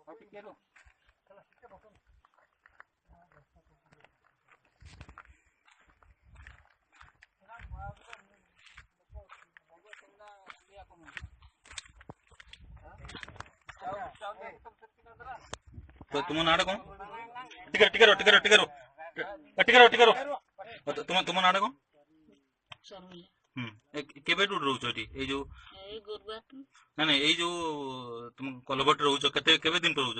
तो तुम नाड़ कौन टिकर टिकर टिकर टिकर टिकर टिकर तुम तुम नाड़ कौन केबेठू रोच ये जो ना ना ये जो तुम कोलबट रोच केबे दिन रोच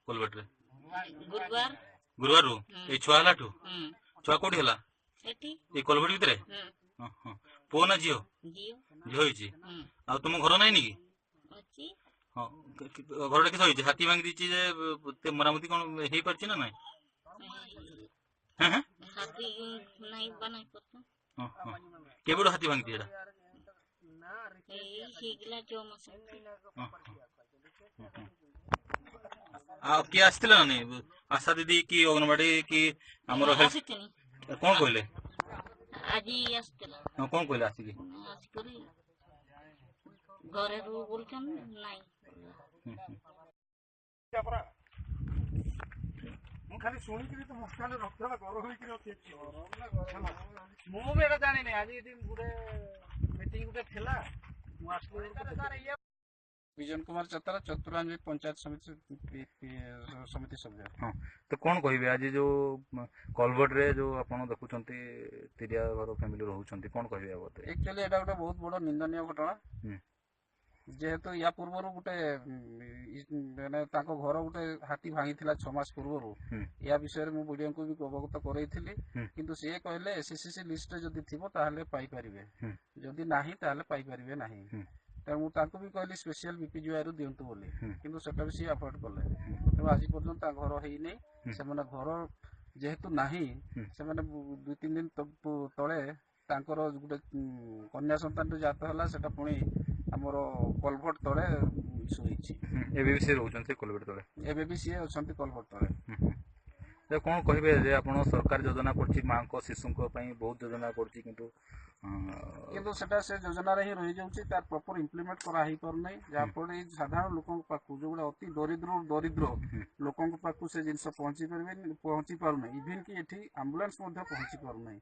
कोलबट रे गुरुवार रू ये छुआ हलाठू छुआ कोठी हला ये कोलबट भीतर पुओ ना झील झील होइछि आ तुम घर नाइ नि कि हाँ घर किस होइछि हाथी भांगी दीछि जे मरामती कोन हेइ परछि ना नाइ हां हाथी नाइ बनाइ परछ हां हां केबेडो हाथी भांगी दिएडा हिगला जो मस आ के आस्तिला ना आशा दीदी की अंगनवाड़ी की हमर हेल्थ कोन कहले आजी आस्तिला हां कोन कहले आसी की आसी करी घरे रू बोलछन नाइ ମୁଁ ଖାଲି ଶୁଣିକିରି ତ ମୁଖାଲେ ରକ୍ତଟା ଗରମ ହେଇକିରି ଅଛି ମୁଁ ବି ଏଟା ଜାଣିନି ଆଜି ଏଠି ଗୋଟେ ମିଟିଂ ଗୋଟେ ଥିଲା ମୁଁ ଆସିଲି विजन कुमार चतरा चतुरांजलि पंचायत समिति सभ्य हाँ तो कौन कहे आज जो कलबट रे जो आपन देखुचंती तिरिया घर फैमिली रहउचंती कौन कहे एक्चुअली एटा गोटे बहुत बड़ निंदनीय घटना जेहेतु या पूर्व गोटे माने ताको घर गोटे हाथी भांगी 6 मास पूर्व या विषय में वीडियो को भी अवगत करैथिली किंतु से कहले एसएससी लिस्ट रे जदी थिबो ताहले पाई परिबे जदी नाही ताहले पाई परिबे नाही तेणु ताको भी कहली स्पेशल बीपीजीआई दिंतु बोली किंतु सेटा भी सी अफोर्ड कले तेणु आज पर्यंत घर होई नै से माने घर जेहेतु नाही से माने 2-3 दिन तळे तांकर गुटे कन्या संतान जात हला सेटा पुणी हमरो कोलभट तळे इशू हिची एबे भी से रहउचंती कोलभट तळे एबे भी सी अछंती कोलभट तळे तो कौन कहे जे आपण सरकार योजना करछि मां को शिशु को पई बहुत योजना करछि किंतु सेटा से योजना रे ही रहि जाउछि तार प्रॉपर इंप्लीमेंट करा ही पर नै जा पर साधारण लोकन पाखु जो अति दरिद्र लोकन पाखु से जिंस पहुंची पार नै इवन कि एठी एम्बुलेंस मध्ये पहुंची पार नै